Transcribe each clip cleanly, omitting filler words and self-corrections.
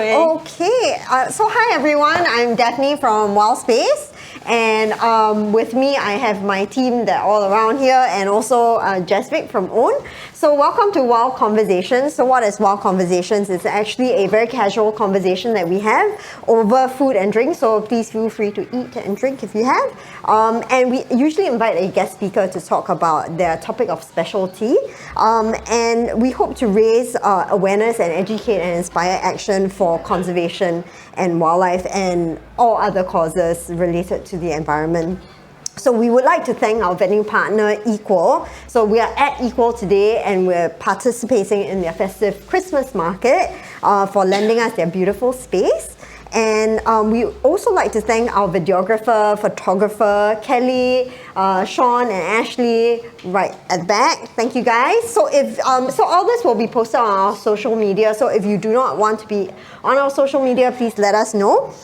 Okay, so hi everyone, I'm Daphne from WildSpace, and with me I have my team that are all around here, and also Jasvic from OWN. So welcome to Wild Conversations. So what is Wild Conversations? It's actually a very casual conversation that we have over food and drink, so please feel free to eat and drink if you have. And we usually invite a guest speaker to talk about their topic of specialty, and we hope to raise awareness and educate and inspire action for conservation and wildlife and all other causes related to the environment. So we would like to thank our venue partner, Equal. So we are at Equal today and we're participating in their festive Christmas market for lending us their beautiful space. And we also like to thank our videographer, photographer, Kelly, Sean and Ashley right at the back. Thank you guys. So so all this will be posted on our social media. So if you do not want to be on our social media, please let us know.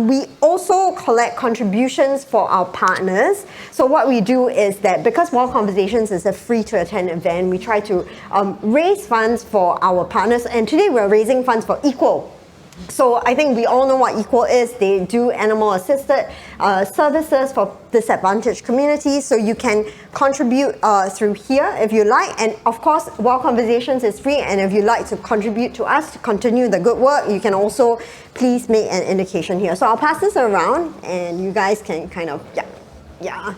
We also collect contributions for our partners. So what we do is that because Wild Conversations is a free to attend event, we try to raise funds for our partners. And today we're raising funds for Equal. So I think we all know what Equal is. They do animal assisted services for disadvantaged communities. So you can contribute through here if you like. And of course, Wild Conversations is free. And if you'd like to contribute to us to continue the good work, you can also please make an indication here. So I'll pass this around and you guys can kind of, yeah.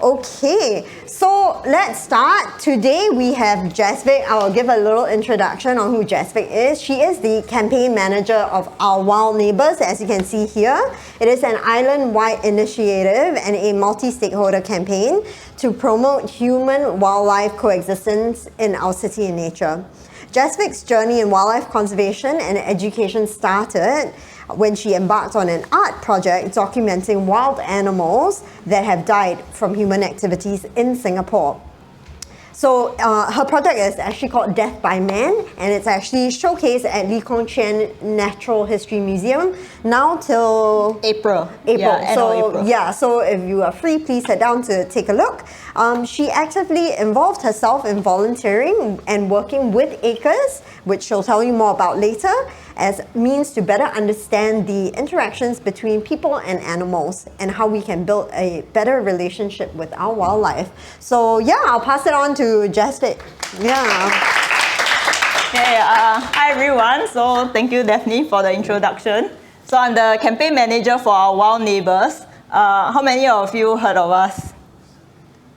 Okay, so let's start. Today we have Jasvic. I'll give a little introduction on who Jasvic is. She is the campaign manager of Our Wild Neighbours, as you can see here. It is an island-wide initiative and a multi-stakeholder campaign to promote human-wildlife coexistence in our city and nature. Jasvic's journey in wildlife conservation and education started when she embarked on an art project documenting wild animals that have died from human activities in Singapore. So her project is actually called Death by Man, and it's actually showcased at Lee Kong Chian Natural History Museum now till April. Yeah, April. Yeah, so if you are free, please head down to take a look. She actively involved herself in volunteering and working with acres, which she'll tell you more about later, as means to better understand the interactions between people and animals and how we can build a better relationship with our wildlife. So yeah, I'll pass it on to Jasvic. Yeah. Okay, hi everyone. So thank you, Daphne, for the introduction. So I'm the campaign manager for Our Wild Neighbours. How many of you heard of us?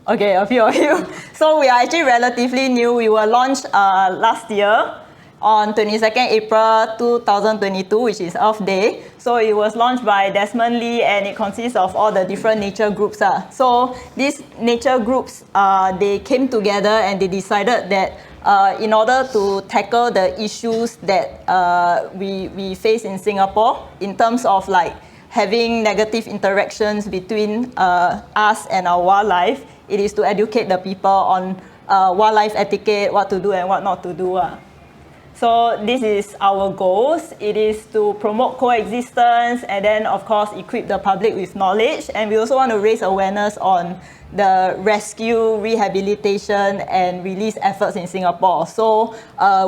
Okay, a few of you. So we are actually relatively new. We were launched last year on 22nd April 2022, which is Earth Day. So it was launched by Desmond Lee and it consists of all the different nature groups. So these nature groups, they came together and they decided that in order to tackle the issues that we face in Singapore in terms of like having negative interactions between us and our wildlife, it is to educate the people on wildlife etiquette, what to do and what not to do. So this is our goals. It is to promote coexistence and then of course equip the public with knowledge, and we also want to raise awareness on the rescue, rehabilitation and release efforts in Singapore. So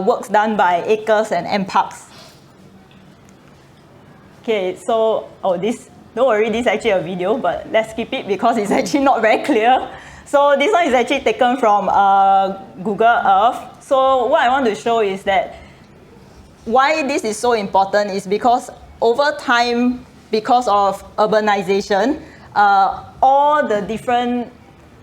works done by acres and MParks. Okay, so don't worry, this is actually a video, but let's skip it because it's actually not very clear. So this one is actually taken from Google Earth. So what I want to show is that why this is so important is because over time, because of urbanization, all the different,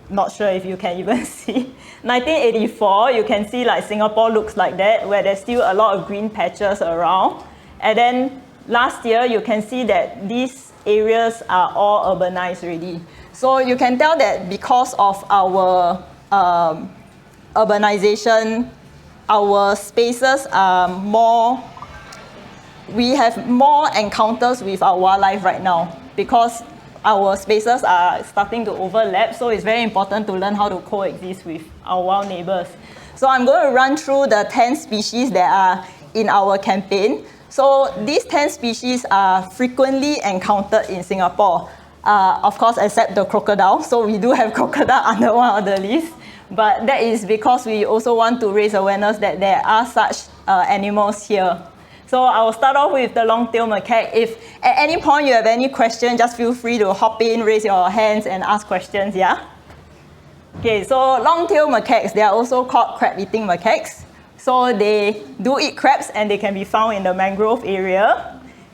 not sure if you can even see, 1984, you can see like Singapore looks like that, where there's still a lot of green patches around. And then last year, you can see that these areas are all urbanized already. So you can tell that because of our urbanization, our spaces are more, we have more encounters with our wildlife right now because our spaces are starting to overlap. So it's very important to learn how to coexist with our wild neighbors. So I'm going to run through the 10 species that are in our campaign. So these 10 species are frequently encountered in Singapore. Of course, except the crocodile. So we do have crocodile under one of the list. But that is because we also want to raise awareness that there are such animals here. So I will start off with the long-tailed macaque. If at any point you have any question, just feel free to hop in, raise your hands and ask questions, yeah? Okay, so long-tailed macaques, they are also called crab-eating macaques. So they do eat crabs and they can be found in the mangrove area.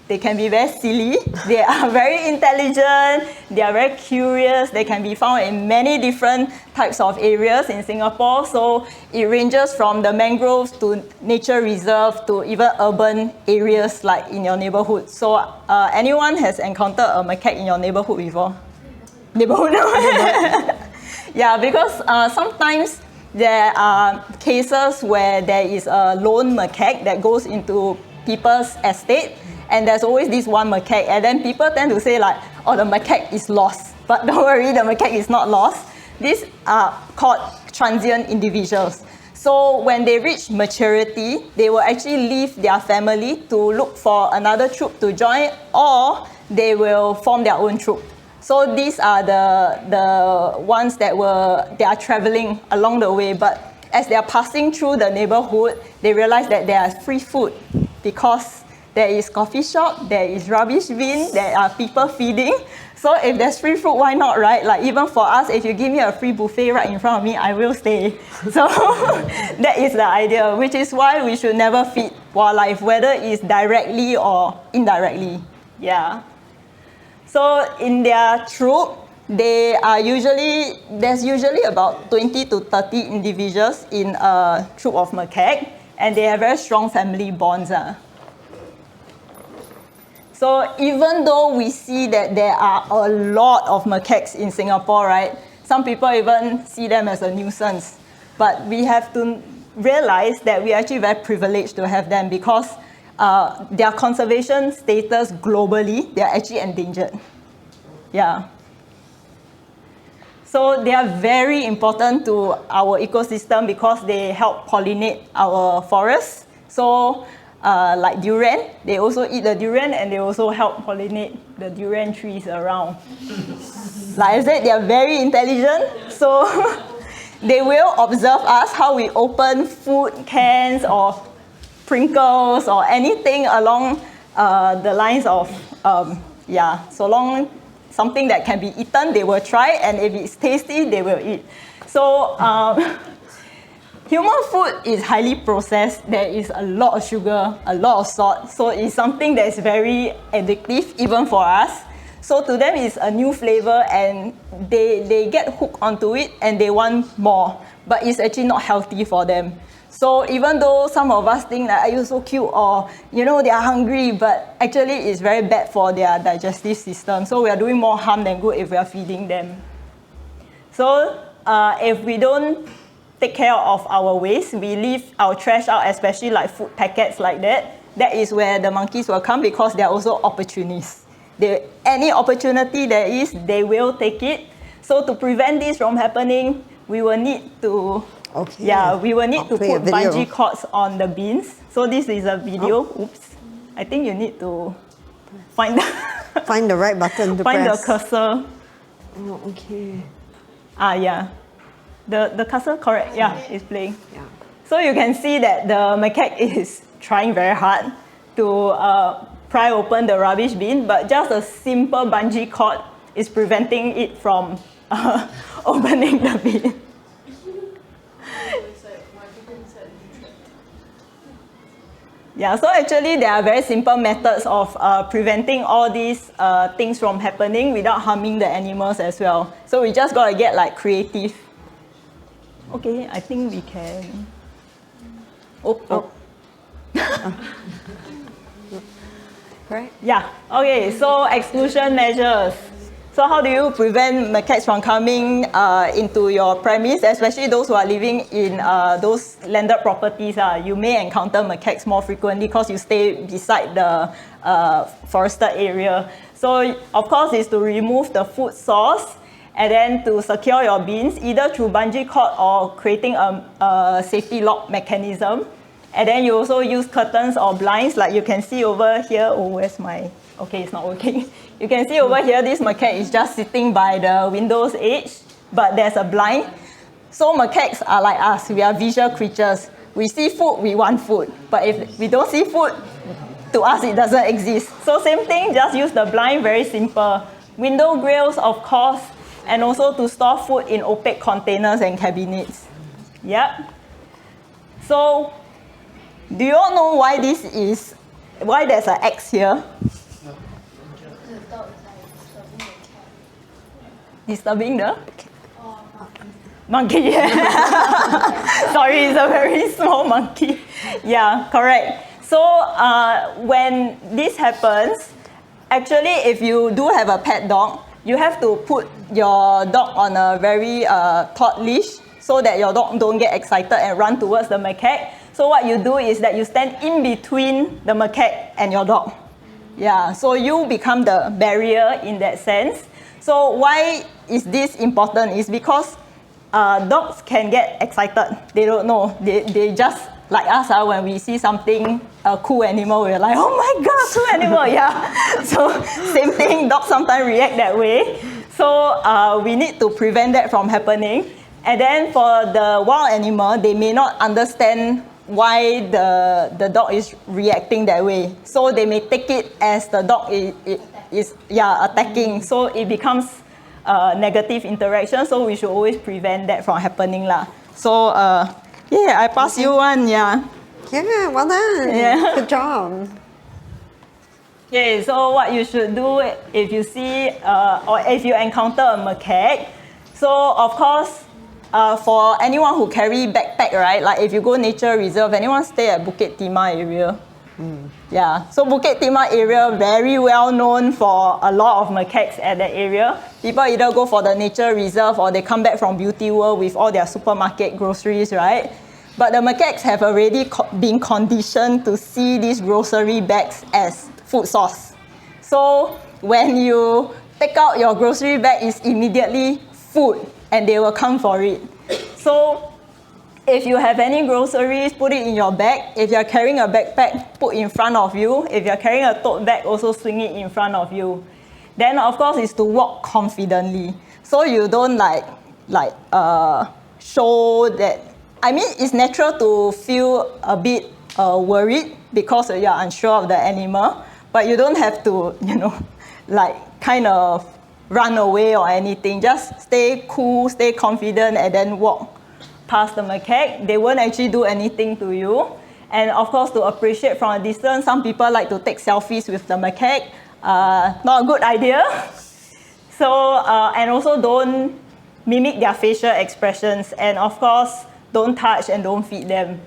They can be very silly, they are very intelligent, they are very curious, they can be found in many different types of areas in Singapore. So it ranges from the mangroves to nature reserve to even urban areas like in your neighborhood. So anyone has encountered a macaque in your neighborhood before? Neighborhood? Yeah, because sometimes there are cases where there is a lone macaque that goes into people's estate. And there's always this one macaque, and then people tend to say like, oh, the macaque is lost. But don't worry, the macaque is not lost. These are called transient individuals. So when they reach maturity, they will actually leave their family to look for another troop to join, or they will form their own troop. So these are the ones that they are traveling along the way, but as they are passing through the neighborhood, they realize that there is free food because there is coffee shop, there is rubbish bin, there are people feeding. So if there's free food, why not, right? Like even for us, if you give me a free buffet right in front of me, I will stay. So that is the idea, which is why we should never feed wildlife, whether it's directly or indirectly. Yeah. So in their troop, there's usually about 20 to 30 individuals in a troop of macaque, and they have very strong family bonds. So even though we see that there are a lot of macaques in Singapore, right? Some people even see them as a nuisance. But we have to realize that we are actually very privileged to have them because their conservation status globally, they are actually endangered. Yeah. So they are very important to our ecosystem because they help pollinate our forests. So like durian, they also eat the durian and they also help pollinate the durian trees around. Like I said, they are very intelligent, so they will observe us how we open food cans or sprinkles or anything along the lines of, so long something that can be eaten, they will try, and if it's tasty, they will eat. So human food is highly processed. There is a lot of sugar, a lot of salt. So it's something that is very addictive, even for us. So to them, it's a new flavor, and they get hooked onto it, and they want more. But it's actually not healthy for them. So even though some of us think that, are you so cute, or they are hungry, but actually it's very bad for their digestive system. So we are doing more harm than good if we are feeding them. So if we don't take care of our waste, we leave our trash out, especially like food packets like that, that is where the monkeys will come because they are also opportunists. Any opportunity there is, they will take it. So to prevent this from happening, we will need to put bungee cords on the bins. So this is a video. Oh. Oops. I think you need to find the right button to find press. the cursor. Oh, okay. Yeah. The cursor, correct? Yeah, it's playing. Yeah. So you can see that the macaque is trying very hard to pry open the rubbish bin, but just a simple bungee cord is preventing it from opening the bin. Yeah, so actually there are very simple methods of preventing all these things from happening without harming the animals as well. So we just gotta get like creative. Okay, I think we can. Right? Yeah, okay, so exclusion measures. So how do you prevent macaques from coming into your premise, especially those who are living in those landed properties? You may encounter macaques more frequently because you stay beside the forested area. So of course, is to remove the food source and then to secure your bins, either through bungee cord or creating a safety lock mechanism. And then you also use curtains or blinds, like you can see over here. Oh, where's my... Okay, it's not working. You can see over here, this macaque is just sitting by the window's edge, but there's a blind. So macaques are like us. We are visual creatures. We see food, we want food. But if we don't see food, to us it doesn't exist. So same thing, just use the blind, very simple. Window grills, of course, and also to store food in opaque containers and cabinets. Yep. So, do you all know why this is, why there's an X here? Disturbing the monkey. Yeah. Sorry, it's a very small monkey. Yeah, correct. So when this happens, actually if you do have a pet dog, you have to put your dog on a very taut leash so that your dog don't get excited and run towards the macaque. So what you do is that you stand in between the macaque and your dog. Yeah, so you become the barrier in that sense. So why is this important? Is because dogs can get excited. They don't know. They just, like us, when we see something, a cool animal, we're like, oh my God, cool animal, yeah. So same thing, dogs sometimes react that way. So we need to prevent that from happening. And then for the wild animal, they may not understand why the dog is reacting that way. So they may take it as the dog is attacking. So it becomes negative interaction. So we should always prevent that from happening lah. So yeah, I pass you one, yeah. Yeah, well done. Yeah. Good job. Okay, so what you should do if you see or if you encounter a macaque, so of course, for anyone who carry backpack, right? Like if you go nature reserve, anyone stay at Bukit Timah area? Yeah, so Bukit Timah area, very well known for a lot of macaques at that area. People either go for the nature reserve or they come back from Beauty World with all their supermarket groceries, right? But the macaques have already been conditioned to see these grocery bags as food source. So when you take out your grocery bag, it's immediately food and they will come for it. So if you have any groceries, put it in your bag. If you're carrying a backpack, put in front of you. If you're carrying a tote bag, also swing it in front of you. Then of course is to walk confidently. So you don't show that. I mean, it's natural to feel a bit worried because you're unsure of the animal, but you don't have to, kind of run away or anything. Just stay cool, stay confident, and then walk past the macaque. They won't actually do anything to you. And of course, to appreciate from a distance, some people like to take selfies with the macaque. Not a good idea. So, and also don't mimic their facial expressions. And of course, don't touch and don't feed them.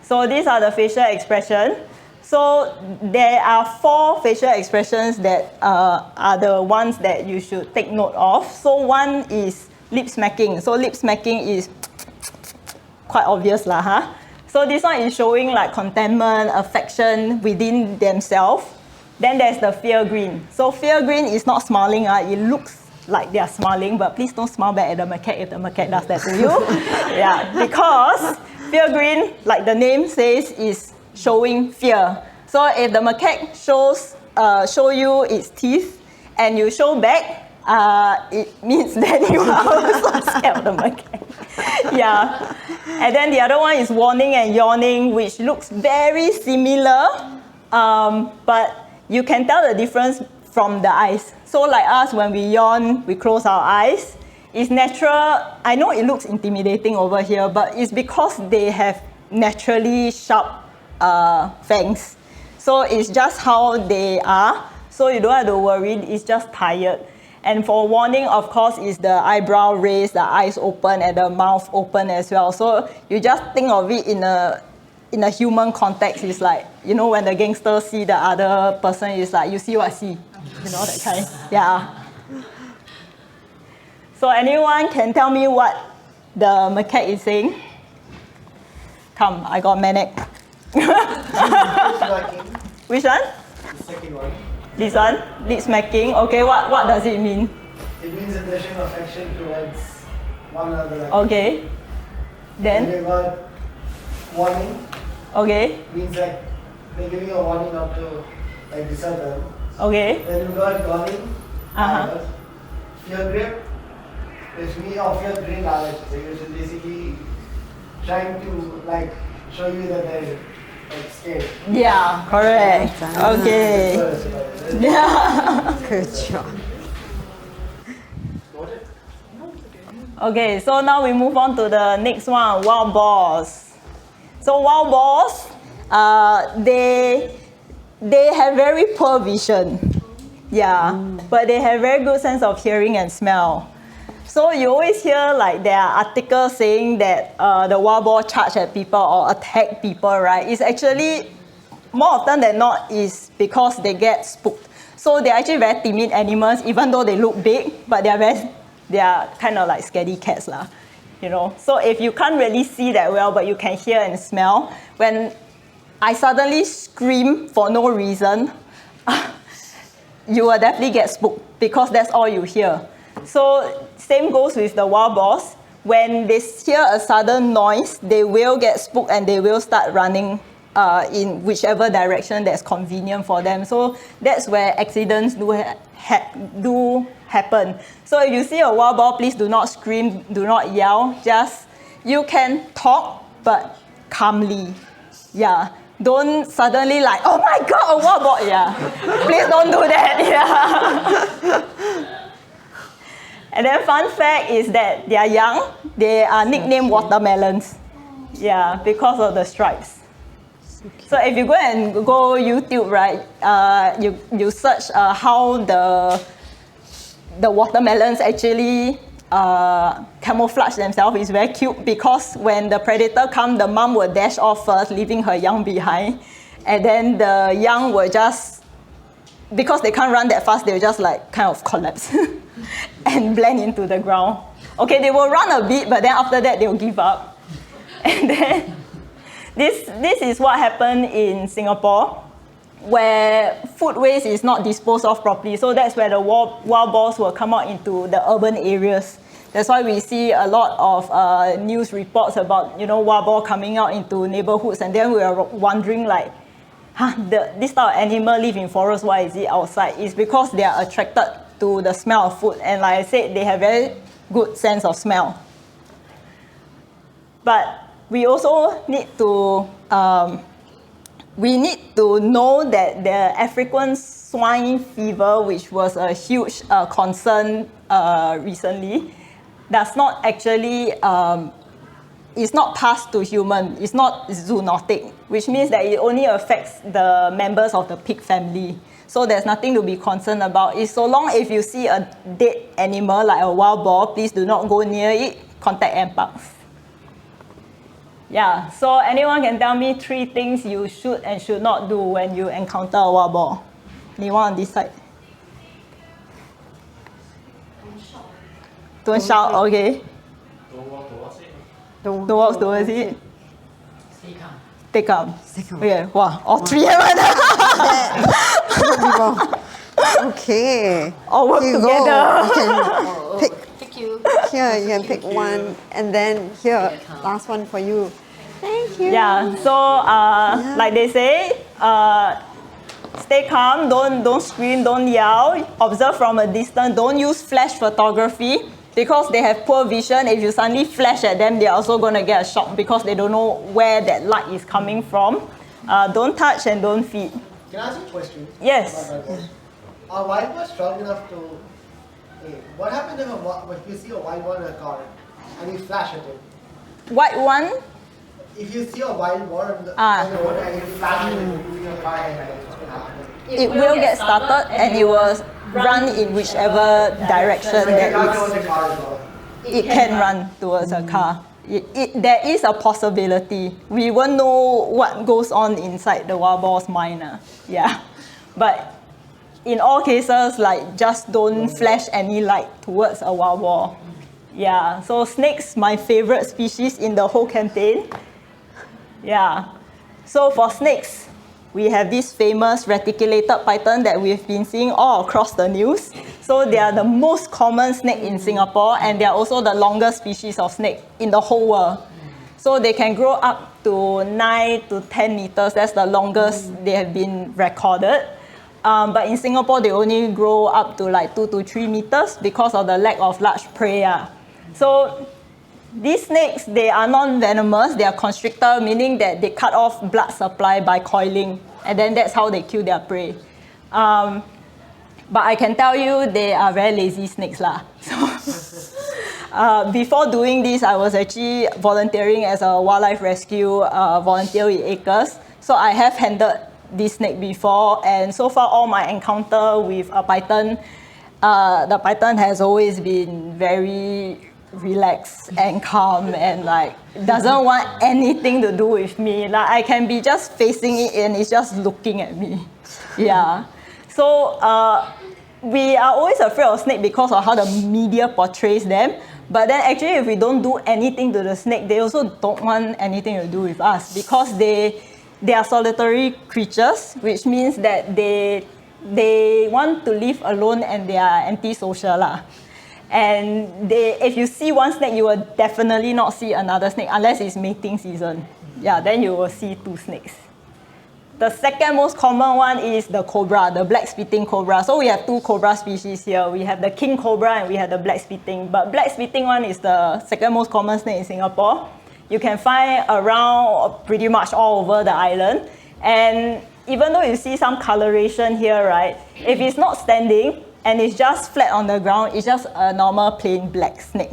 So these are the facial expressions. So there are 4 facial expressions that are the ones that you should take note of. So one is lip smacking. So lip smacking is quite obvious lah, huh? So this one is showing like contentment, affection within themselves. Then there's the fear grin. So fear grin is not smiling. It looks like they are smiling, but please don't smile back at the macaque if the macaque does that to you. Yeah, because fear grin, like the name says, is showing fear. So if the macaque show you its teeth and you show back, it means that you are also scared of the macaque. Yeah. And then the other one is warning and yawning, which looks very similar, but you can tell the difference from the eyes. So like us, when we yawn, we close our eyes. It's natural. I know it looks intimidating over here, but it's because they have naturally sharp fangs. So it's just how they are. So you don't have to worry, it's just tired. And for warning, of course, is the eyebrow raised, the eyes open, and the mouth open as well. So you just think of it in a human context. It's like, when the gangster see the other person, it's like, you see what I see. That kind. Yeah. So anyone can tell me what the macaque is saying? Come, I got manic. Which one? The second one. This one? Lip smacking. Okay, what does it mean? It means a gesture of affection towards one another. Okay. Then? And we got warning. Okay. Means like they're giving a warning not to desert them. Okay. Then we got warning. Fear grip. It's me or fear grin. So you're basically trying to show you that they're like scared. Yeah, correct. Okay. Yeah. Good job. Okay, so now we move on to the next one, wild boars. So wild boars, they have very poor vision. Yeah, but they have very good sense of hearing and smell. So you always hear like there are articles saying that the wild boar charge at people or attack people, right? It's actually, more often than not, is because they get spooked. So they're actually very timid animals, even though they look big, but they are kind of like scaredy cats lah, you know. So if you can't really see that well, but you can hear and smell, when I suddenly scream for no reason, you will definitely get spooked because that's all you hear. So same goes with the wild boars. When they hear a sudden noise, they will get spooked and they will start running in whichever direction that's convenient for them. So that's where accidents do happen. So if you see a wild boar, please do not scream, do not yell. Just, you can talk, but calmly. Yeah. Don't suddenly like, oh my God, a wild boar. Yeah. Please don't do that. Yeah. And then fun fact is that they are young. They are nicknamed watermelons. Yeah, because of the stripes. So if you go YouTube, right, you search how the watermelons actually camouflage themselves. It's very cute because when the predator comes, the mom will dash off first, leaving her young behind. And then the young will just, because they can't run that fast, they'll just like kind of collapse and blend into the ground. Okay, they will run a bit, but then after that, they'll give up. And then this is what happened in Singapore, where food waste is not disposed of properly. So that's where the wild boars will come out into the urban areas. That's why we see a lot of news reports about, you know, wild boar coming out into neighborhoods, and then we are wondering like, this type of animal live in forest, why is it outside? It's because they are attracted to the smell of food, and like I said, they have very good sense of smell. But we also need to know that the African swine fever, which was a huge concern recently, does not actually it's not passed to human. It's not zoonotic, which means that it only affects the members of the pig family. So there's nothing to be concerned about. It's so long if you see a dead animal like a wild boar, please do not go near it. Contact NParks. Yeah, so anyone can tell me 3 things you should and should not do when you encounter a wild boar? Anyone on this side? Don't shout, okay. Don't walk towards it. Don't walk towards it. Stay calm. Stay calm. Stay calm. Okay, wow, all 3 have Okay. all work Here you together. go. You can pick Thank you. here. You can pick one, and then here, last one for you. Thank you. Yeah, so like they say, stay calm, don't scream, don't yell, observe from a distance, don't use flash photography because they have poor vision. If you suddenly flash at them, they're also going to get a shock because they don't know where that light is coming from. Don't touch and don't feed. Can I ask you a question? Yes. Are wild boars strong enough to... Hey, what happens if you see a wild boar in a car and you flash at it? White one? If you see a wild boar in the road and you flash at it using a car headlight, what's going to happen? It will get started and it will run in whichever direction that it can run towards a car. There is a possibility. We won't know what goes on inside the wild boar's mind. Yeah. But in all cases, like, just don't flash any light towards a wild boar. Yeah. So snakes, my favorite species in the whole campaign. Yeah. So for snakes, we have this famous reticulated python that we've been seeing all across the news. So they are the most common snake in Singapore, and they are also the longest species of snake in the whole world. So they can grow up to 9 to 10 meters. That's the longest they have been recorded. But in Singapore, they only grow up to like 2 to 3 meters because of the lack of large prey. So These snakes, they are non-venomous. They are constrictor, meaning that they cut off blood supply by coiling, and then that's how they kill their prey. But I can tell you, they are very lazy snakes lah. So, before doing this, I was actually volunteering as a wildlife rescue volunteer with Acres. So I have handled this snake before, and so far all my encounter with a python, the python has always been very relaxed and calm and like doesn't want anything to do with me. Like I can be just facing it and it's just looking at me. Yeah. So we are always afraid of snake because of how the media portrays them. But then actually if we don't do anything to the snake, they also don't want anything to do with us because they are solitary creatures, which means that they want to live alone and they are antisocial lah. And if you see one snake, you will definitely not see another snake unless it's mating season. Yeah, then you will see 2 snakes. The second most common one is the cobra, the black spitting cobra. So we have 2 cobra species here. We have the king cobra and we have the black spitting. But black spitting one is the second most common snake in Singapore. You can find around pretty much all over the island. And even though you see some coloration here, right? If it's not standing and it's just flat on the ground, it's just a normal plain black snake.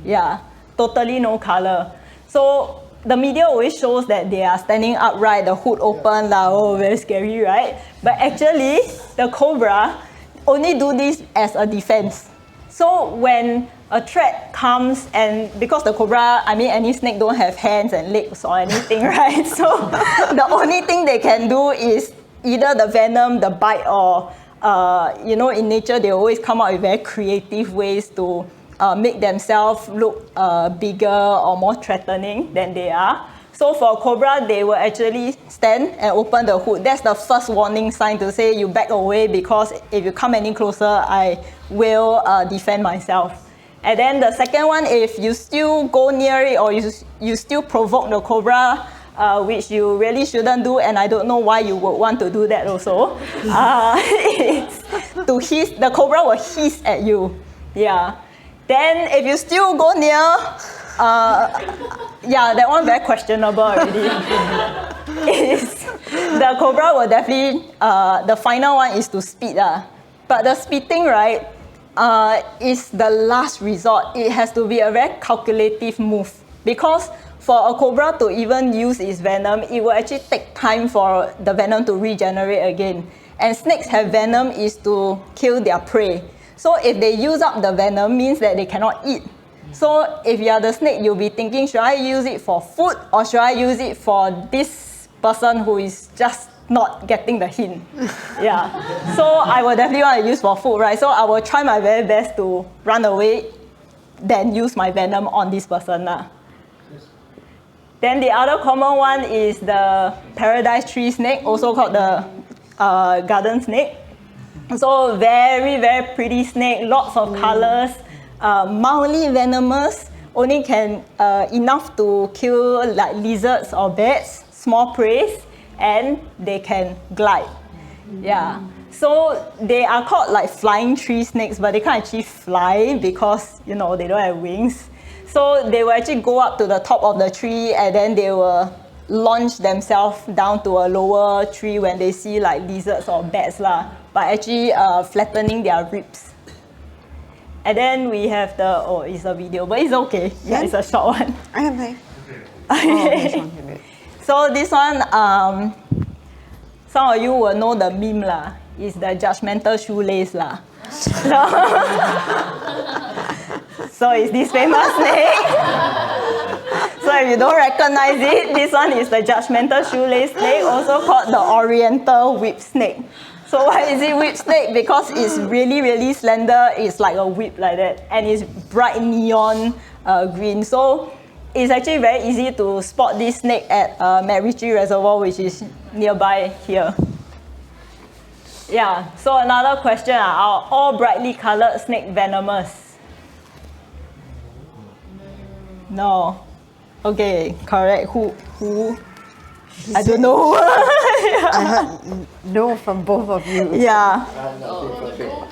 Yeah, totally no color. So the media always shows that they are standing upright, the hood open, like, oh, very scary, right? But actually, the cobra only do this as a defense. So when a threat comes, and because the cobra, I mean, any snake don't have hands and legs or anything, right? So the only thing they can do is either the venom, the bite, or, in nature, they always come up with very creative ways to make themselves look bigger or more threatening than they are. So for cobra, they will actually stand and open the hood. That's the first warning sign to say you back away because if you come any closer, I will defend myself. And then the second one, if you still go near it or you still provoke the cobra, which you really shouldn't do, and I don't know why you would want to do that also, it's to hiss. The cobra will hiss at you. Yeah. Then if you still go near, that one very questionable already. The cobra will definitely, the final one is to spit. But the spitting, right, is the last resort. It has to be a very calculative move because for a cobra to even use its venom, it will actually take time for the venom to regenerate again. And snakes have venom is to kill their prey. So if they use up the venom, means that they cannot eat. So if you are the snake, you'll be thinking, should I use it for food or should I use it for this person who is just not getting the hint? Yeah. So I will definitely want to use for food, right? So I will try my very best to run away, then use my venom on this person. Then the other common one is the paradise tree snake, also called the garden snake. So very, very pretty snake, lots of colors, mildly venomous, only can enough to kill like lizards or bats, small prey, and they can glide. Yeah. So they are called like flying tree snakes, but they can't actually fly because they don't have wings. So they will actually go up to the top of the tree and then they will launch themselves down to a lower tree when they see like lizards or bats lah, by actually flattening their ribs. And then we have it's a video, but it's okay. Yeah, it's a short one. I can play. Okay. So this one, some of you will know the meme lah. It's the judgmental shoelace lah. So it's this famous snake. So if you don't recognize it, this one is the judgmental shoelace snake, also called the oriental whip snake. So why is it whip snake? Because it's really, really slender. It's like a whip like that. And it's bright neon green. So it's actually very easy to spot this snake at MacRitchie Reservoir, which is nearby here. Yeah, so another question, are all brightly colored snake venomous? No. Okay, correct. Who? I don't know. I heard no from both of you. Yeah.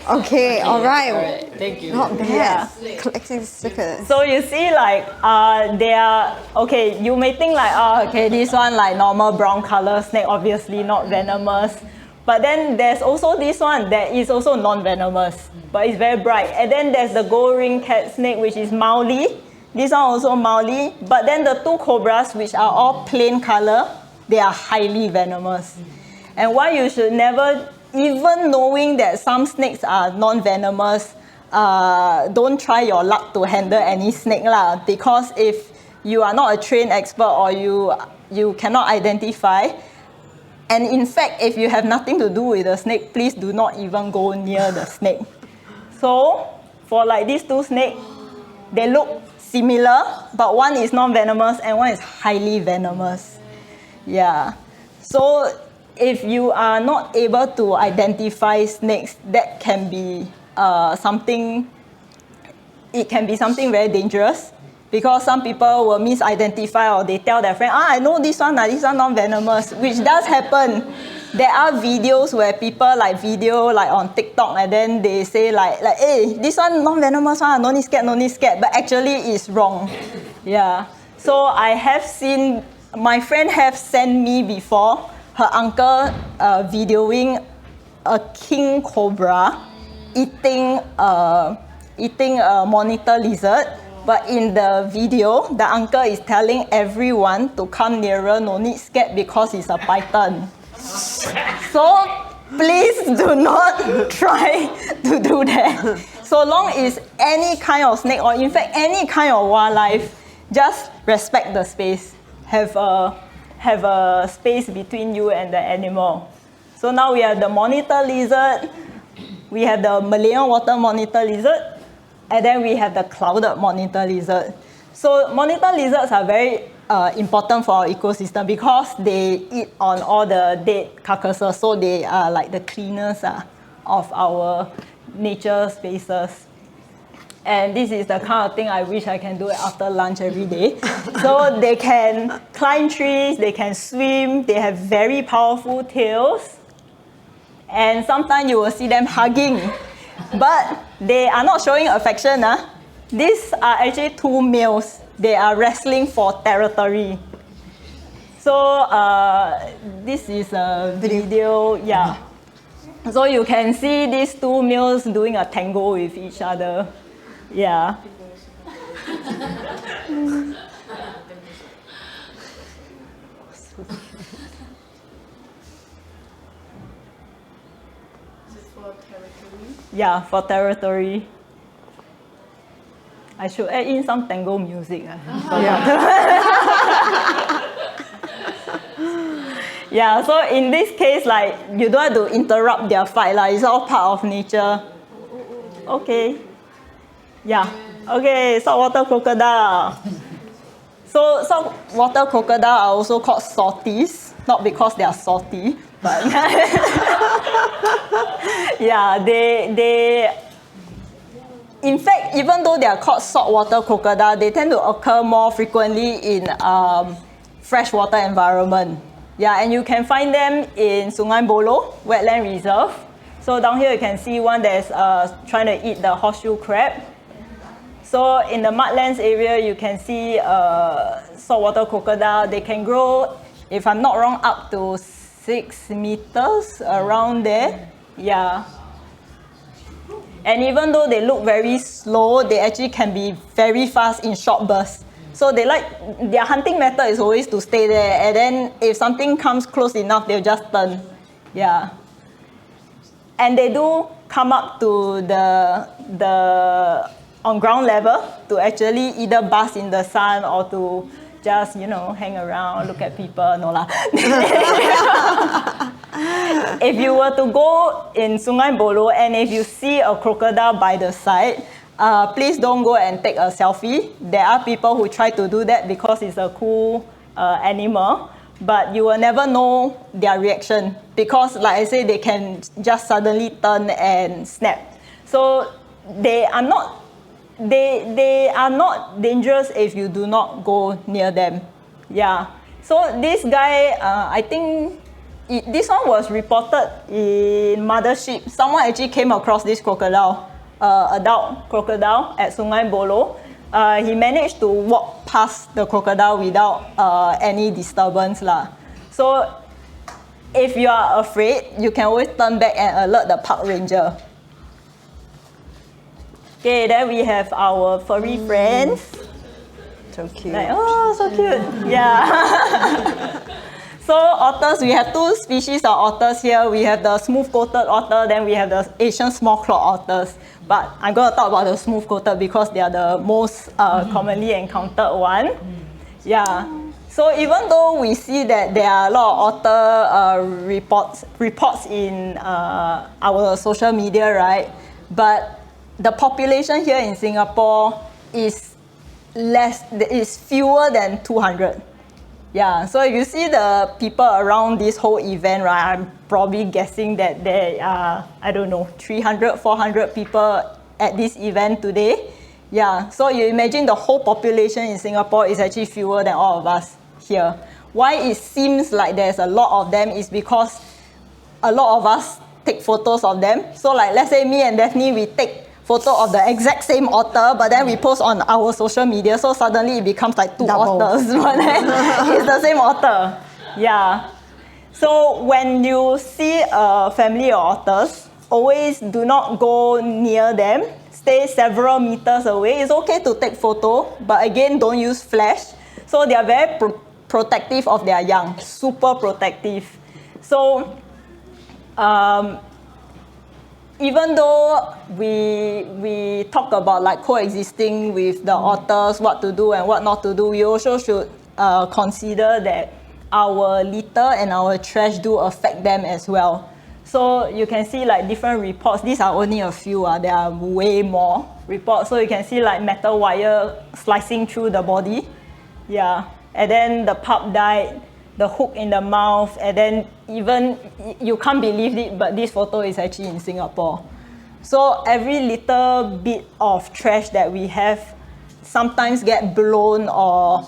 Okay, all right. Thank you. Not bad. Yeah. Collecting stickers. So you see, like, they are, okay, you may think like, oh, okay, this one like normal brown color snake, obviously not venomous. But then there's also this one that is also non-venomous, but it's very bright. And then there's the gold ring cat snake, which is mildly. This one also mildly. But then the two cobras, which are all plain color, they are highly venomous. And why you should never, even knowing that some snakes are non-venomous, don't try your luck to handle any snake lah. Because if you are not a trained expert or you cannot identify, and in fact, if you have nothing to do with the snake, please do not even go near the snake. So, for like these two snakes, they look similar, but one is non-venomous and one is highly venomous. Yeah. So, if you are not able to identify snakes, that can be something very dangerous. Because some people will misidentify or they tell their friend, I know this one non-venomous, which does happen. There are videos where people like video like on TikTok and then they say like hey, this one non-venomous one, no need scared, but actually it's wrong. Yeah. So I have seen, my friend have sent me before, her uncle videoing a king cobra eating a monitor lizard. But in the video, the uncle is telling everyone to come nearer, no need scared because it's a python. So please do not try to do that. So long as any kind of snake or in fact any kind of wildlife, just respect the space. Have a space between you and the animal. So now we have the monitor lizard, we have the Malayan water monitor lizard, and then we have the clouded monitor lizard. So monitor lizards are very important for our ecosystem because they eat on all the dead carcasses. So they are like the cleaners of our nature spaces. And this is the kind of thing I wish I can do after lunch every day. So they can climb trees, they can swim, they have very powerful tails. And sometimes you will see them hugging. But they are not showing affection. These are actually two males. They are wrestling for territory. So this is a video, yeah. So you can see these two males doing a tango with each other. Yeah. Yeah, for territory. I should add in some tango music. Yeah, so in this case, like, you don't have to interrupt their fight. It's all part of nature. Okay. Yeah. Okay, saltwater crocodile. So saltwater crocodile are also called salties, not because they are salty, but yeah, they in fact, even though they are called saltwater crocodile, they tend to occur more frequently in freshwater environment. Yeah, and you can find them in Sungai Buloh wetland reserve. So down here you can see one that's trying to eat the horseshoe crab. So in the mudlands area, you can see saltwater crocodile. They can grow, if I'm not wrong, up to 6 meters around there. Yeah. And even though they look very slow, they actually can be very fast in short bursts. So they their hunting method is always to stay there, and then if something comes close enough, they'll just turn. Yeah. And they do come up to the on ground level to actually either bask in the sun or to just, hang around, look at people, no lah. If you were to go in Sungai Buloh and if you see a crocodile by the side, please don't go and take a selfie. There are people who try to do that because it's a cool animal, but you will never know their reaction because, like I say, they can just suddenly turn and snap. So they are not dangerous if you do not go near them. Yeah. So this guy, I think this one was reported in Mothership. Someone actually came across this crocodile, adult crocodile at Sungai Buloh. He managed to walk past the crocodile without any disturbance lah. So if you are afraid, you can always turn back and alert the park ranger. Okay, then we have our furry friends. So cute. Like, oh, so cute. Yeah. So otters, we have two species of otters here. We have the smooth-coated otter, then we have the Asian small-clawed otters. But I'm going to talk about the smooth-coated because they are the most commonly encountered one. Yeah. So even though we see that there are a lot of otter reports in our social media, right? But the population here in Singapore is fewer than 200. Yeah, so if you see the people around this whole event, right, I'm probably guessing that there are, I don't know, 300, 400 people at this event today. Yeah, so you imagine the whole population in Singapore is actually fewer than all of us here. Why it seems like there's a lot of them is because a lot of us take photos of them. So like, let's say me and Daphne, we take photo of the exact same otter, but then we post on our social media, so suddenly it becomes like two otters, but then it's the same otter. Yeah. So when you see a family of otters, always do not go near them. Stay several meters away. It's okay to take photo, but again, don't use flash. So they are very protective of their young, super protective. So even though we talk about like coexisting with the otters, what to do and what not to do, we also should consider that our litter and our trash do affect them as well. So you can see like different reports. These are only a few. There are way more reports. So you can see like metal wire slicing through the body. Yeah. And then the pup died, the hook in the mouth, and then even, you can't believe it, but this photo is actually in Singapore. So every little bit of trash that we have sometimes get blown or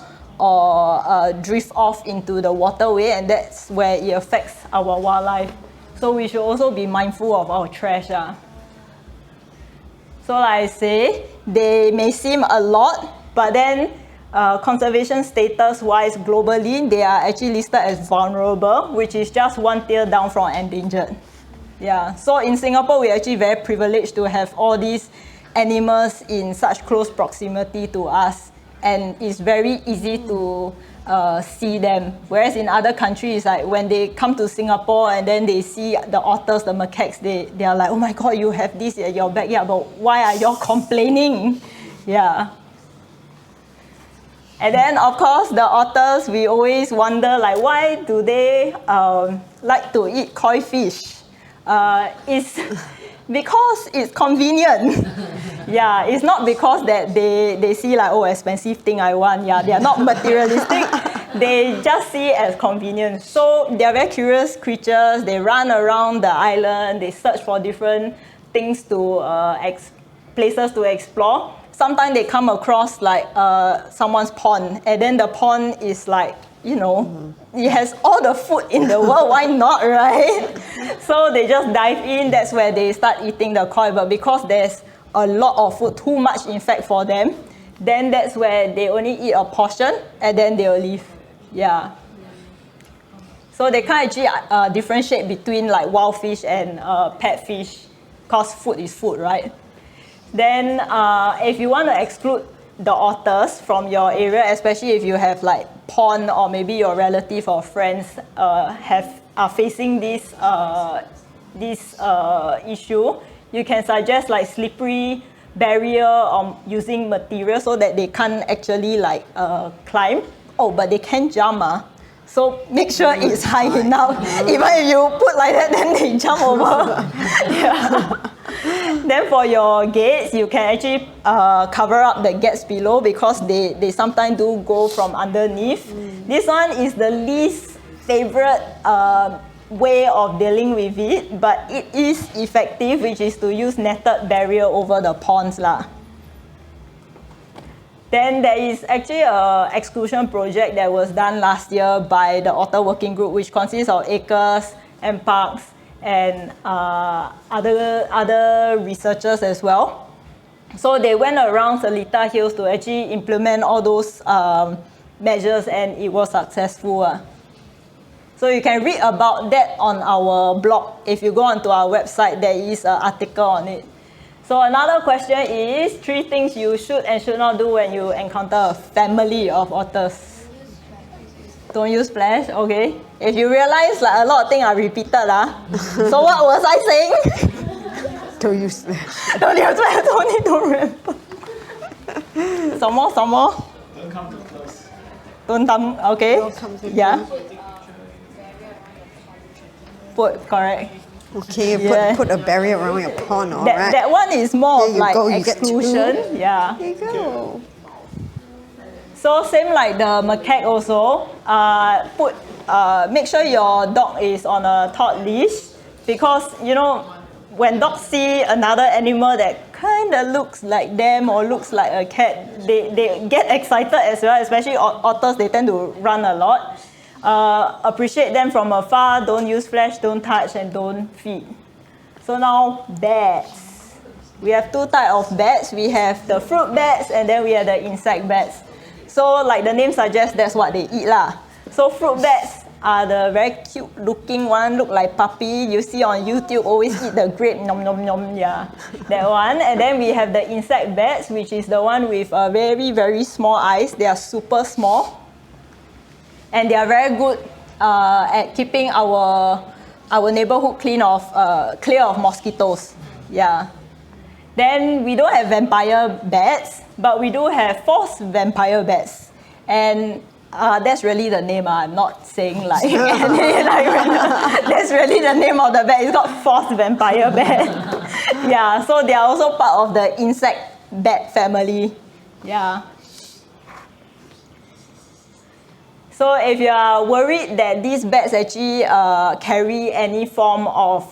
drift off into the waterway, and that's where it affects our wildlife. So we should also be mindful of our trash. So like I say, they may seem a lot, but then conservation status-wise globally, they are actually listed as vulnerable, which is just one tier down from endangered. Yeah, so in Singapore, we're actually very privileged to have all these animals in such close proximity to us, and it's very easy to see them. Whereas in other countries, like when they come to Singapore and then they see the otters, the macaques, they are like, oh my God, you have this at your backyard, but why are y'all complaining? Yeah. And then, of course, the otters, we always wonder, like, why do they like to eat koi fish? It's because it's convenient. Yeah, it's not because that they see like, oh, expensive thing I want. Yeah, they are not materialistic. They just see it as convenient. So they are very curious creatures. They run around the island. They search for different things to places to explore. Sometimes they come across like someone's pond, and then the pond is like, you know, it has all the food in the world, why not, right? So they just dive in, that's where they start eating the koi, but because there's a lot of food, too much in fact for them, then that's where they only eat a portion, and then they'll leave. Yeah. So they can't actually differentiate between like wild fish and pet fish, because food is food, right? Then if you want to exclude the otters from your area, especially if you have like pond or maybe your relative or friends are facing this issue, you can suggest like slippery barrier or using material so that they can't actually like climb. Oh, but they can jump. So make sure it's high enough. Even if you put like that, then they jump over. Yeah. Then for your gates, you can actually cover up the gates below because they sometimes do go from underneath. This one is the least favorite way of dealing with it, but it is effective, which is to use netted barrier over the ponds lah. Then there is actually an exclusion project that was done last year by the Otter Working Group, which consists of acres and parks and other researchers as well. So they went around Seletar Hills to actually implement all those measures, and it was successful. So you can read about that on our blog. If you go onto our website, there is an article on it. So another question is 3 things you should and should not do when you encounter a family of otters. Don't use flash, okay. If you realize like a lot of things are repeated, so what was I saying? Don't use flash. Don't use flash, don't need to remember. Some more. Don't come too close. Don't come, okay. Don't come too yeah. Put, correct. Okay, Yeah. put a barrier around your pond, all right? That one is more There of you like go, you get exclusion. 2. Yeah. There you go. So same like the macaque also, make sure your dog is on a taut leash, because you know when dogs see another animal that kind of looks like them or looks like a cat, they get excited as well, especially otters, they tend to run a lot. Appreciate them from afar, don't use flash, don't touch, and don't feed. So now bats. We have 2 types of bats. We have the fruit bats and then we have the insect bats. So like the name suggests, that's what they eat lah. So fruit bats are the very cute looking one, look like puppy. You see on YouTube, always eat the grape, nom nom nom, yeah, that one. And then we have the insect bats, which is the one with very, very small eyes. They are super small. And they are very good at keeping our neighborhood clear of mosquitoes. Yeah. Then we don't have vampire bats, but we do have false vampire bats. And that's really the name. I'm not saying like, that's really the name of the bat. It's called false vampire bat. Yeah, so they are also part of the insect bat family. Yeah. So if you are worried that these bats actually carry any form of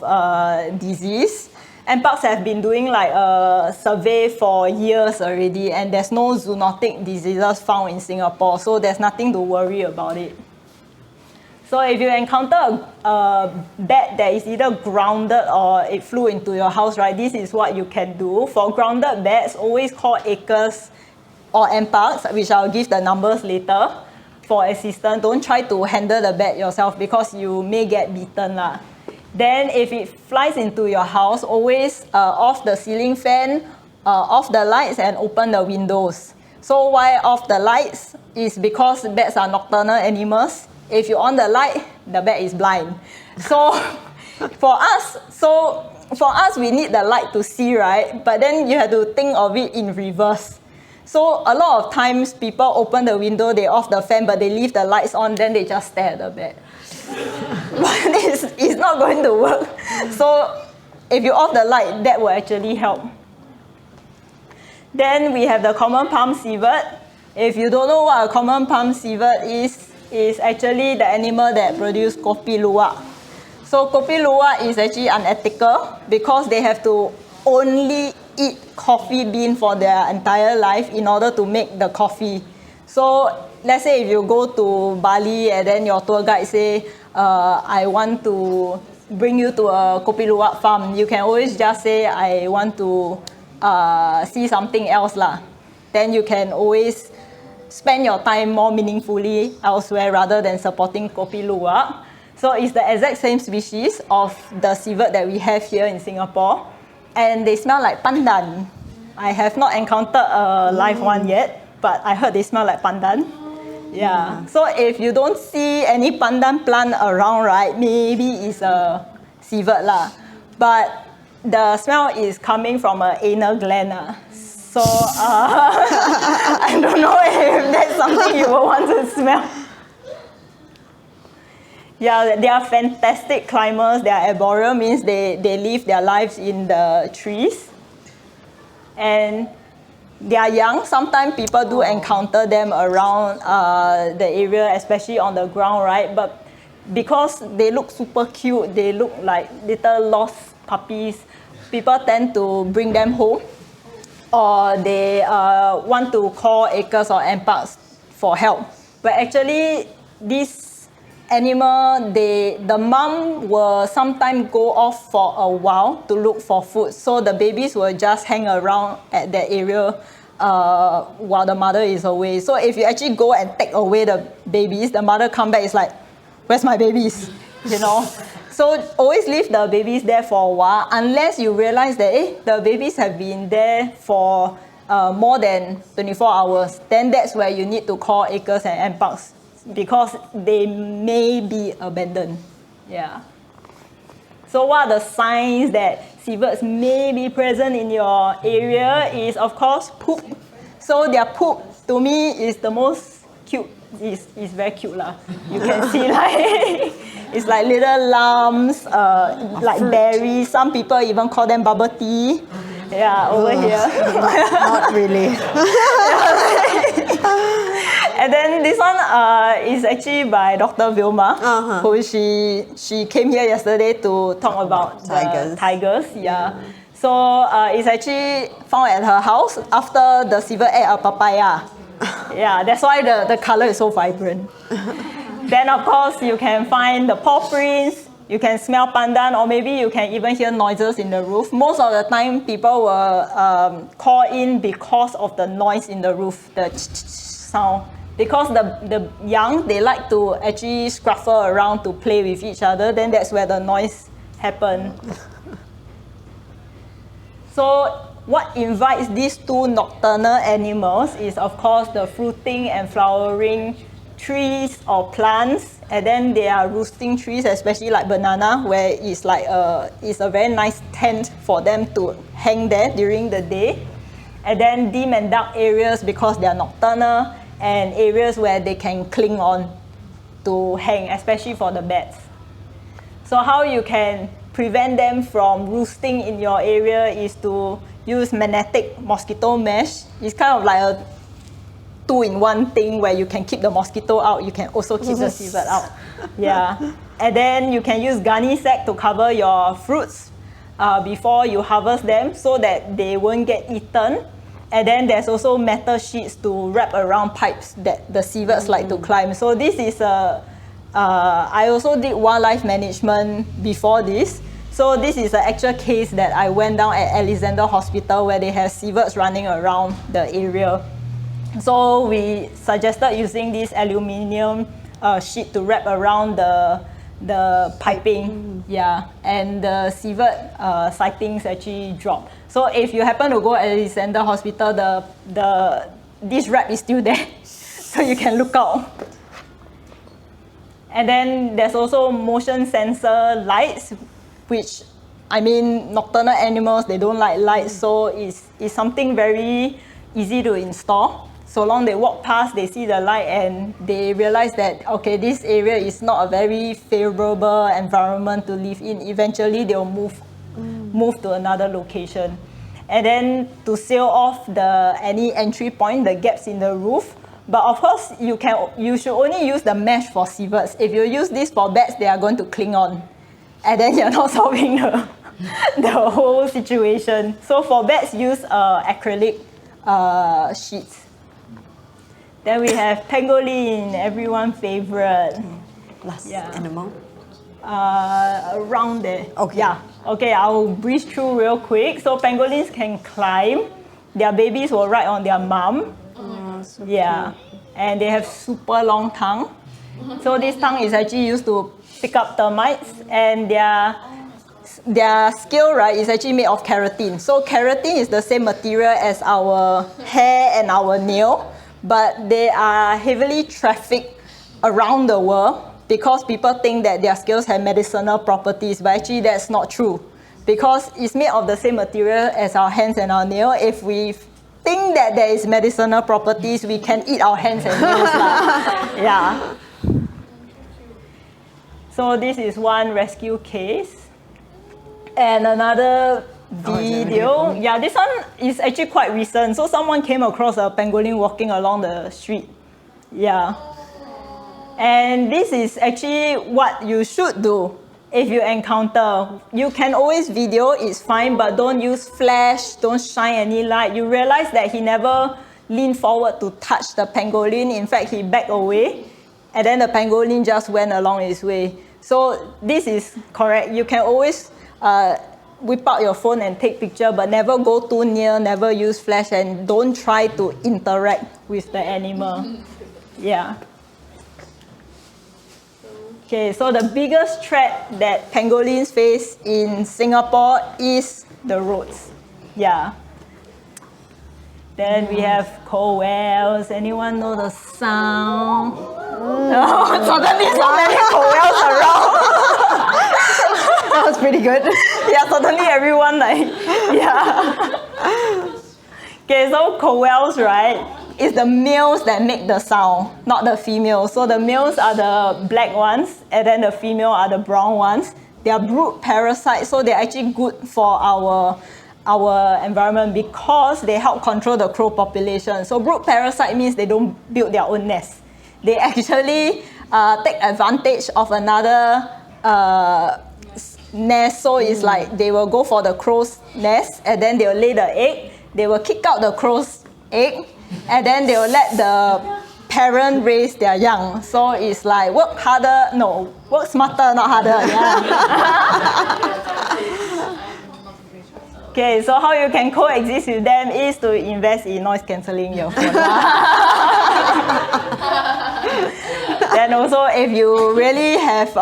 disease, NParks have been doing like a survey for years already, and there's no zoonotic diseases found in Singapore, so there's nothing to worry about it. So if you encounter a bat that is either grounded or it flew into your house, right, this is what you can do. For grounded bats, always call acres or NParks, which I'll give the numbers later, for assistance. Don't try to handle the bat yourself because you may get bitten lah. Then if it flies into your house, always off the ceiling fan, off the lights and open the windows. So why off the lights? Is because bats are nocturnal animals. If you on the light, the bat is blind. So for us, we need the light to see, right? But then you have to think of it in reverse. So a lot of times people open the window, they off the fan, but they leave the lights on, then they just stare at the bat. But it's not going to work. So if you off the light, that will actually help. Then we have the common palm civet. If you don't know what a common palm civet is actually the animal that produces kopi luwak. So kopi luwak is actually unethical because they have to only eat coffee bean for their entire life in order to make the coffee. So let's say if you go to Bali and then your tour guide say, I want to bring you to a kopi luwak farm, you can always just say, I want to see something else lah. Then you can always spend your time more meaningfully elsewhere rather than supporting kopi luwak. So it's the exact same species of the civet that we have here in Singapore. And they smell like pandan. I have not encountered a live one yet, but I heard they smell like pandan. Yeah. So if you don't see any pandan plant around, right, maybe it's a civet lah. But the smell is coming from an anal gland. So I don't know if that's something you will want to smell. Yeah, they are fantastic climbers. They are arboreal, means they live their lives in the trees. And they are young. Sometimes people do encounter them around the area, especially on the ground, right? But because they look super cute, they look like little lost puppies, people tend to bring them home. or they want to call ACRES or NParks for help. But actually, this animal, the mom will sometimes go off for a while to look for food. So the babies will just hang around at that area while the mother is away. So if you actually go and take away the babies, the mother come back is like, where's my babies? You know? So always leave the babies there for a while unless you realize that the babies have been there for more than 24 hours. Then that's where you need to call ACRES and NParks because they may be abandoned. Yeah. So what are the signs that seabirds may be present in your area is, of course, poop. So their poop, to me, is the most cute. It's very cute lah. You can see like it's like little lumps, like berries. Some people even call them bubble tea. Yeah, over here. Not really. And then this one is actually by Dr. Vilma, who she came here yesterday to talk about tigers. Yeah. So it's actually found at her house after the seabird ate a papaya. Yeah, that's why the color is so vibrant. Then of course you can find the paw prints, you can smell pandan, or maybe you can even hear noises in the roof. Most of the time people will call in because of the noise in the roof, the sound. Because the young, they like to actually scruffle around to play with each other, then that's where the noise happens. So what invites these two nocturnal animals is, of course, the fruiting and flowering trees or plants, and then there are roosting trees, especially like banana, where it's like it's a very nice tent for them to hang there during the day. And then dim and dark areas because they are nocturnal, and areas where they can cling on to hang, especially for the bats. So how you can prevent them from roosting in your area is to use magnetic mosquito mesh. It's kind of like a two-in-one thing where you can keep the mosquito out, you can also keep the seabird out. Yeah. And then you can use gunny sack to cover your fruits before you harvest them so that they won't get eaten. And then there's also metal sheets to wrap around pipes that the seabirds like to climb. So this is I also did wildlife management before this. So this is an actual case that I went down at Alexander Hospital where they have seabirds running around the area. So we suggested using this aluminium sheet to wrap around the piping, yeah, and the seabird sightings actually dropped. So if you happen to go at Alexander Hospital, this wrap is still there, so you can look out. And then there's also motion sensor lights, which, I mean, nocturnal animals, they don't like lights, so it's something very easy to install. So long they walk past, they see the light and they realize that, okay, this area is not a very favorable environment to live in. Eventually they'll move to another location. And then to seal off any entry point, the gaps in the roof. But of course, you should only use the mesh for seabirds. If you use this for bats, they are going to cling on. And then you're not solving the whole situation. So for bats, use acrylic sheets. Then we have pangolin, everyone's favorite. Last animal. Around there. Okay. Yeah. Okay, I'll breeze through real quick. So pangolins can climb. Their babies will ride on their mom. So yeah. Cute. And they have super long tongue. So this tongue is actually used to pick up termites, and their scale, right, is actually made of keratin. So keratin is the same material as our hair and our nail, but they are heavily trafficked around the world because people think that their scales have medicinal properties, but actually that's not true. Because it's made of the same material as our hands and our nail. If we think that there is medicinal properties, we can eat our hands and nails. Yeah. So this is one rescue case. And another video. Yeah, this one is actually quite recent. So someone came across a pangolin walking along the street. Yeah. And this is actually what you should do if you encounter, you can always video, it's fine, but don't use flash, don't shine any light. You realize that he never leaned forward to touch the pangolin. In fact, he backed away, and then the pangolin just went along his way. So this is correct. You can always whip out your phone and take picture, but never go too near, never use flash, and don't try to interact with the animal. Yeah. Okay, so the biggest threat that pangolins face in Singapore is the roads. Yeah. Then we have koels. Anyone know the sound? Oh, suddenly so many koels around. That was pretty good. Yeah, suddenly everyone like, yeah. Okay, so koels, right? It's the males that make the sound, not the females. So the males are the black ones, and then the female are the brown ones. They are brood parasites, so they're actually good for our environment because they help control the crow population. So brood parasite means they don't build their own nest. They actually take advantage of another nest. So it's like they will go for the crow's nest, and then they will lay the egg. They will kick out the crow's egg, and then they will let the parent raise their young. So it's like work smarter, not harder. Yeah. Okay, so how you can coexist with them is to invest in noise cancelling earphone. Then also, if you really have,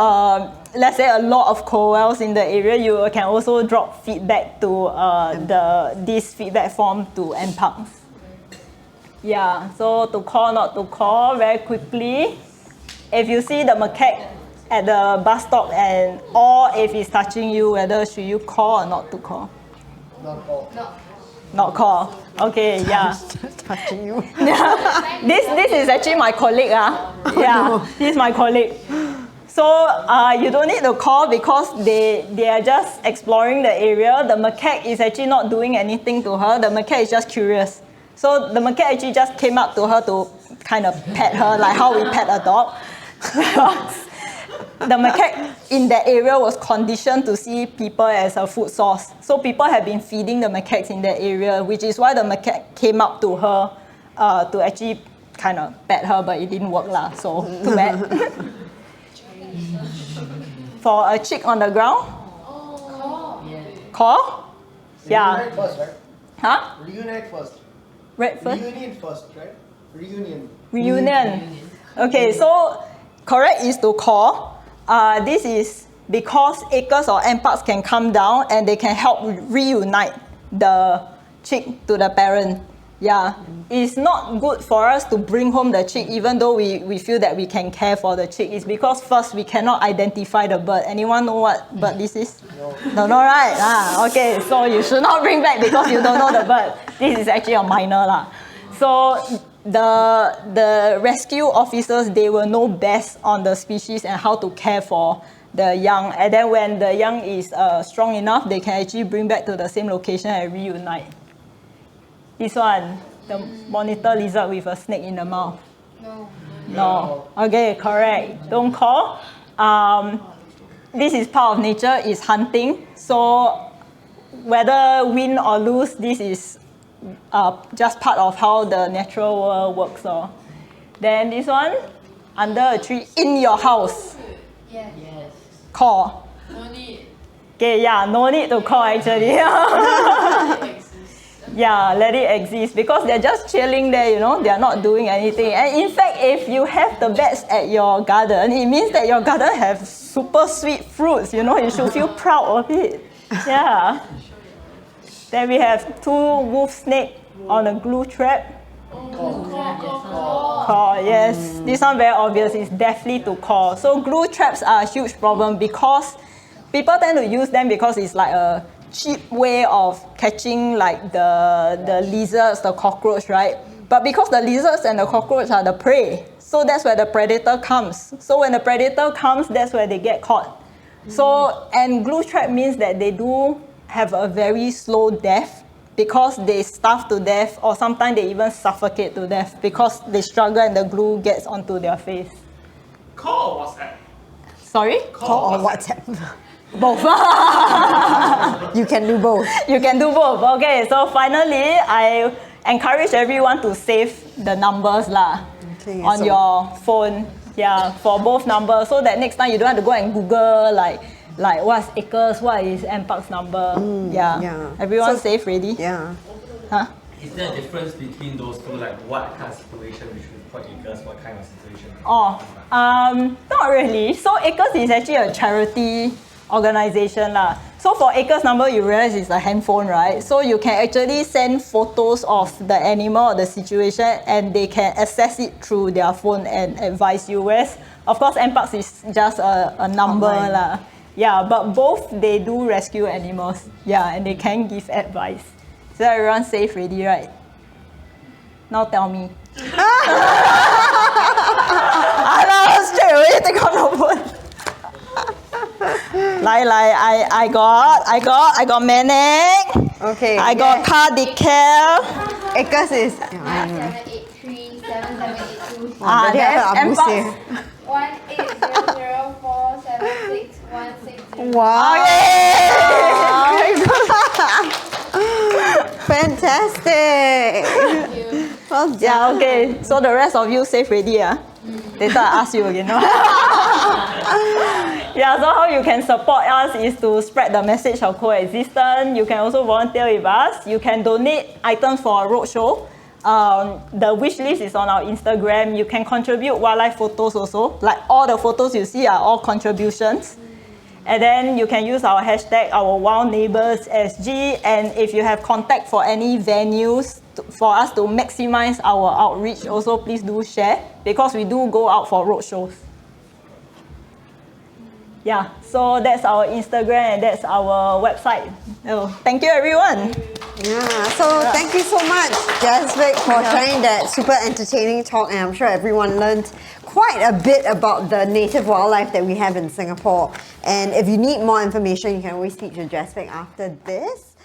let's say, a lot of koels in the area, you can also drop feedback to this feedback form to NParks. Yeah, so to call, not to call, very quickly. If you see the macaque at the bus stop or if it's touching you, whether should you call or not to call? Not call. No. Not call. Okay, yeah. Touching you. This is actually my colleague. Yeah, he's my colleague. So you don't need to call because they are just exploring the area. The macaque is actually not doing anything to her. The macaque is just curious. So the macaque actually just came up to her to kind of pet her, like how we pet a dog. The macaque in that area was conditioned to see people as a food source. So people have been feeding the macaques in that area, which is why the macaque came up to her to actually kind of pet her, but it didn't work lah. So too bad. For a chick on the ground? Call? Yeah. Reunite first, right? Huh? Reunite first. Right first? Reunion first, right? Reunion. Okay, so correct is to call. This is because acres or NParks can come down and they can help reunite the chick to the parent. Yeah, it's not good for us to bring home the chick even though we feel that we can care for the chick. It's because first we cannot identify the bird. Anyone know what bird this is? No, right? Okay, so you should not bring back because you don't know the bird. This is actually a minor lah. So the rescue officers, they will know best on the species and how to care for the young. And then when the young is strong enough, they can actually bring back to the same location and reunite. This one, the monitor lizard with a snake in the mouth. No. Okay, correct. Don't call. This is part of nature, is hunting. So whether win or lose, this is just part of how the natural world works. Then this one, under a tree, in your house. Yes. Call. No need. Okay, yeah, no need to call actually. Yeah, let it exist because they're just chilling there, you know, they're not doing anything. And in fact, if you have the bats at your garden, it means that your garden has super sweet fruits, you know, you should feel proud of it. Yeah. Then we have 2 wolf snakes on a glue trap. Call, yes. This one very obvious, it's definitely to call. So glue traps are a huge problem because people tend to use them because it's like a cheap way of catching like the lizards, the cockroach, right? But because the lizards and the cockroach are the prey, so that's where the predator comes. So when the predator comes, that's where they get caught. So, and glue trap means that they do have a very slow death because they starve to death or sometimes they even suffocate to death because they struggle and the glue gets onto their face. Call or WhatsApp? Sorry? Call or WhatsApp? Both. You can do both. You can do both. Okay, so finally, I encourage everyone to save the numbers lah on your phone. Yeah, for both numbers, so that next time you don't have to go and Google like what's acres, what is NParks number. Everyone safe ready? Yeah. Huh? Is there a difference between those two, like what kind of situation we should put acres, what kind of situation? Not really. So acres is actually a charity organization lah. So for acres number, you realize it's a handphone, right? So you can actually send photos of the animal or the situation, and they can access it through their phone and advise you. Whereas, of course, NParks is just a number lah. Yeah, but both they do rescue animals. Yeah, and they can give advice. So everyone safe ready, right? Now tell me. Straight away take out the phone. I got manic. Okay. I got car decal. Acres is 5783 7782. That's Abu NParks. 1800476160. Wow. Fantastic. Thank you. Well done. Yeah, okay. So the rest of you safe ready, Later I ask you again. Yeah, so how you can support us is to spread the message of coexistence. You can also volunteer with us. You can donate items for a roadshow. The wish list is on our Instagram. You can contribute wildlife photos also. Like all the photos you see are all contributions. And then you can use our hashtag, Our Wild Neighbours.sg. And if you have contact for any venues for us to maximize our outreach, also please do share, because we do go out for roadshows. Yeah, so that's our Instagram and that's our website. Oh, thank you, everyone. Yeah, so thank you so much, Jasvic, for sharing that super entertaining talk, and I'm sure everyone learned quite a bit about the native wildlife that we have in Singapore. And if you need more information, you can always speak to Jasvic after this.